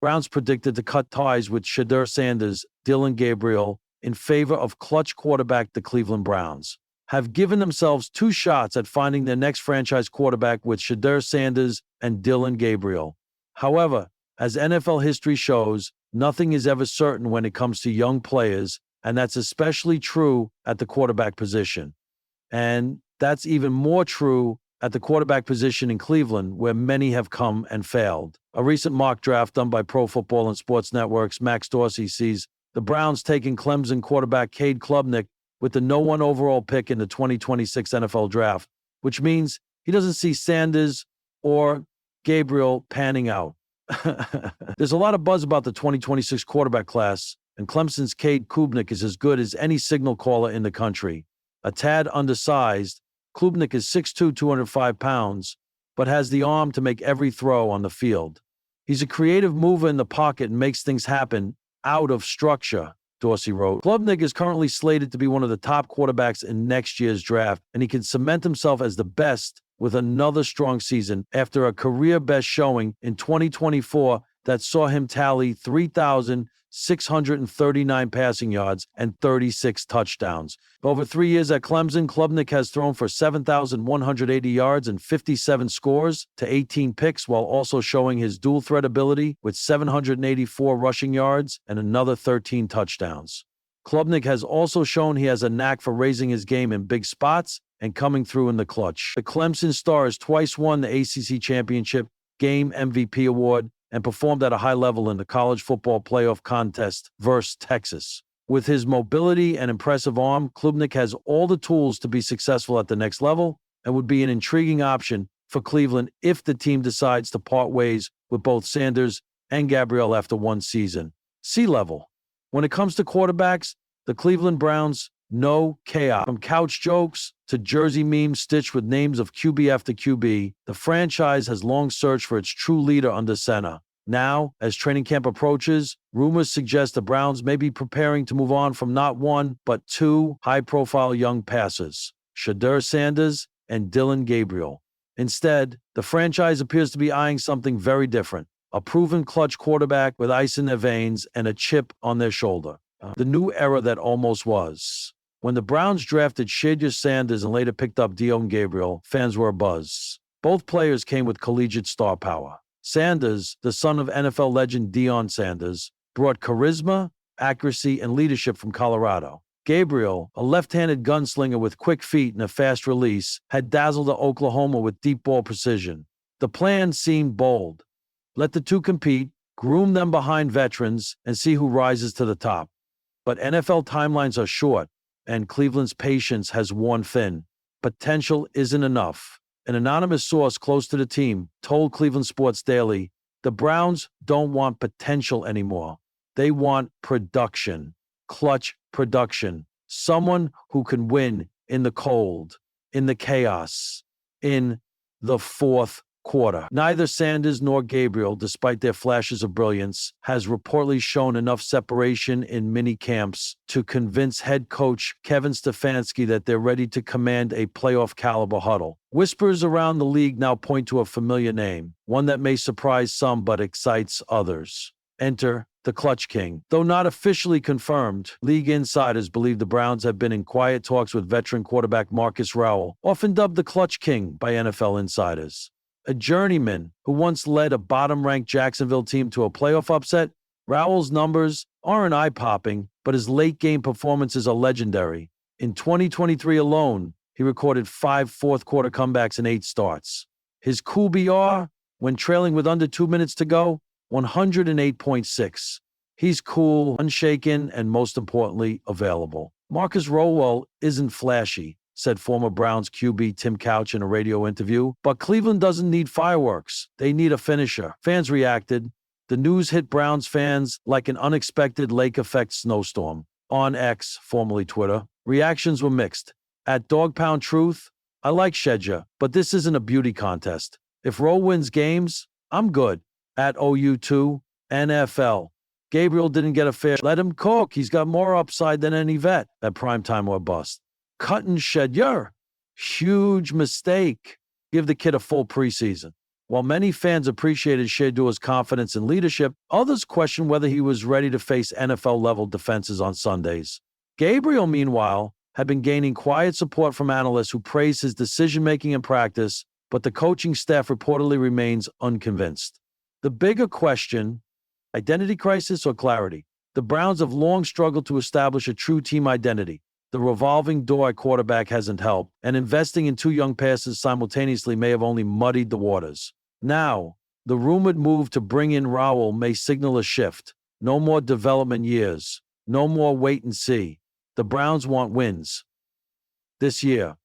Browns predicted to cut ties with Shedeur Sanders, Dillon Gabriel, in favor of clutch quarterback the Cleveland Browns have given themselves two shots at finding their next franchise quarterback with Shedeur Sanders and Dillon Gabriel. However, as NFL history shows, nothing is ever certain when it comes to young players, and that's especially true at the quarterback position. And that's even more true at the quarterback position in Cleveland, where many have come and failed. A recent mock draft done by Pro Football and Sports Network's Max Dorsey sees the Browns taking Clemson quarterback Cade Klubnik with the no 1 overall pick in the 2026 NFL Draft, which means he doesn't see Sanders or Gabriel panning out. There's a lot of buzz about the 2026 quarterback class, and Clemson's Cade Klubnik is as good as any signal caller in the country. A tad undersized, Klubnik is 6'2", 205 pounds, but has the arm to make every throw on the field. He's a creative mover in the pocket and makes things happen out of structure, Dorsey wrote. Klubnik is currently slated to be one of the top quarterbacks in next year's draft, and he can cement himself as the best with another strong season after a career-best showing in 2024 that saw him tally 3,639 passing yards and 36 touchdowns. Over 3 years at Clemson, Klubnik has thrown for 7,180 yards and 57 scores to 18 picks, while also showing his dual-threat ability with 784 rushing yards and another 13 touchdowns. Klubnik has also shown he has a knack for raising his game in big spots and coming through in the clutch. The Clemson star has twice won the ACC Championship Game MVP award and performed at a high level in the college football playoff contest versus Texas. With his mobility and impressive arm, Klubnik has all the tools to be successful at the next level and would be an intriguing option for Cleveland if the team decides to part ways with both Sanders and Gabriel after one season. C-level. When it comes to quarterbacks, the Cleveland Browns know chaos. From couch jokes to jersey memes stitched with names of QB after QB, the franchise has long searched for its true leader under center. Now, as training camp approaches, rumors suggest the Browns may be preparing to move on from not one, but two high-profile young passers, Shedeur Sanders and Dillon Gabriel. Instead, the franchise appears to be eyeing something very different, a proven clutch quarterback with ice in their veins and a chip on their shoulder. The new era that almost was. When the Browns drafted Shedeur Sanders and later picked up Dillon Gabriel, fans were abuzz. Both players came with collegiate star power. Sanders, the son of NFL legend Deion Sanders, brought charisma, accuracy, and leadership from Colorado. Gabriel, a left-handed gunslinger with quick feet and a fast release, had dazzled Oklahoma with deep ball precision. The plan seemed bold. Let the two compete, groom them behind veterans, and see who rises to the top. But NFL timelines are short, and Cleveland's patience has worn thin. Potential isn't enough. An anonymous source close to the team told Cleveland Sports Daily, the Browns don't want potential anymore. They want production, clutch production, someone who can win in the cold, in the chaos, in the fourth quarter. Neither Sanders nor Gabriel, despite their flashes of brilliance, has reportedly shown enough separation in mini camps to convince head coach Kevin Stefanski that they're ready to command a playoff caliber huddle. Whispers around the league now point to a familiar name, one that may surprise some but excites others. Enter the Clutch King. Though not officially confirmed, league insiders believe the Browns have been in quiet talks with veteran quarterback Marcus Rowell, often dubbed the Clutch King by NFL insiders. A journeyman who once led a bottom-ranked Jacksonville team to a playoff upset, Rowell's numbers aren't eye-popping, but his late-game performances are legendary. In 2023 alone, he recorded 5 fourth-quarter comebacks and 8 starts. His QBR, when trailing with under 2 minutes to go, 108.6. He's cool, unshaken, and most importantly, available. Marcus Rowell isn't flashy, said former Browns QB Tim Couch in a radio interview. But Cleveland doesn't need fireworks. They need a finisher. Fans reacted. The news hit Browns fans like an unexpected lake effect snowstorm. On X, formerly Twitter, reactions were mixed. At Dog Pound Truth, I like Shedeur, but this isn't a beauty contest. If Rowe wins games, I'm good. At OU2, NFL. Gabriel didn't get a fair. Let him cook. He's got more upside than any vet. At primetime or bust. Cutting Shedeur. Huge mistake. Give the kid a full preseason. While many fans appreciated Shedeur's confidence and leadership, others questioned whether he was ready to face NFL-level defenses on Sundays. Gabriel, meanwhile, had been gaining quiet support from analysts who praised his decision-making in practice, but the coaching staff reportedly remains unconvinced. The bigger question: identity crisis or clarity? The Browns have long struggled to establish a true team identity. The revolving door at quarterback hasn't helped, and investing in two young passes simultaneously may have only muddied the waters. Now, the rumored move to bring in Raul may signal a shift. No more development years. No more wait and see. The Browns want wins. This year,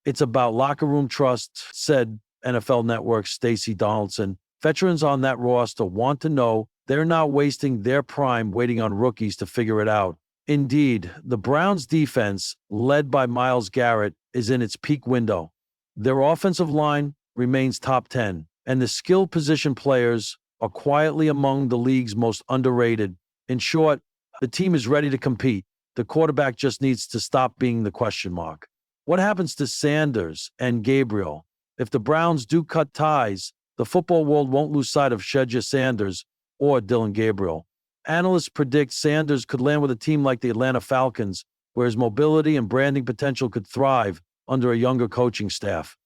it's about locker room trust, said NFL Network's Stacey Donaldson. Veterans on that roster want to know they're not wasting their prime waiting on rookies to figure it out. Indeed, the Browns' defense, led by Myles Garrett, is in its peak window. Their offensive line remains top 10, and the skilled position players are quietly among the league's most underrated. In short, the team is ready to compete. The quarterback just needs to stop being the question mark. What happens to Sanders and Gabriel? If the Browns do cut ties, the football world won't lose sight of Shedeur Sanders or Dillon Gabriel. Analysts predict Sanders could land with a team like the Atlanta Falcons, where his mobility and branding potential could thrive under a younger coaching staff.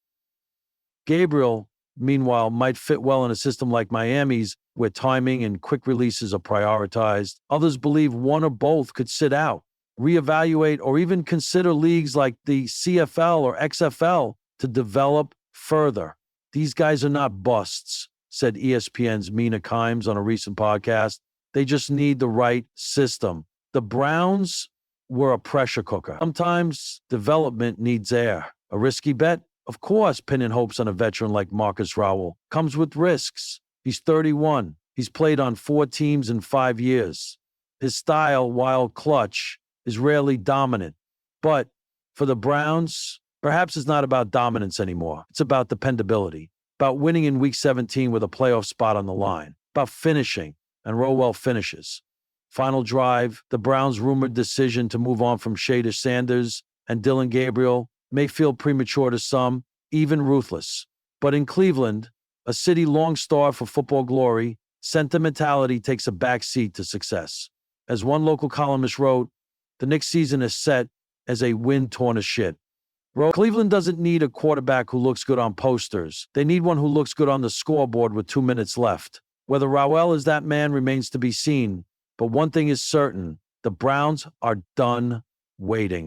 Gabriel, meanwhile, might fit well in a system like Miami's, where timing and quick releases are prioritized. Others believe one or both could sit out, reevaluate, or even consider leagues like the CFL or XFL to develop further. These guys are not busts, said ESPN's Mina Kimes on a recent podcast. They just need the right system. The Browns were a pressure cooker. Sometimes development needs air. A risky bet? Of course, pinning hopes on a veteran like Marcus Raul comes with risks. He's 31. He's played on 4 teams in 5 years. His style, while clutch, is rarely dominant. But for the Browns, perhaps it's not about dominance anymore. It's about dependability, about winning in Week 17 with a playoff spot on the line, about finishing, and Rowell finishes. Final drive, the Browns' rumored decision to move on from Shedeur Sanders and Dillon Gabriel may feel premature to some, even ruthless. But in Cleveland, a city long starved for football glory, sentimentality takes a backseat to success. As one local columnist wrote, the next season is set as a wind-torn to shit. Cleveland doesn't need a quarterback who looks good on posters. They need one who looks good on the scoreboard with 2 minutes left. Whether Raul is that man remains to be seen, but one thing is certain: the Browns are done waiting.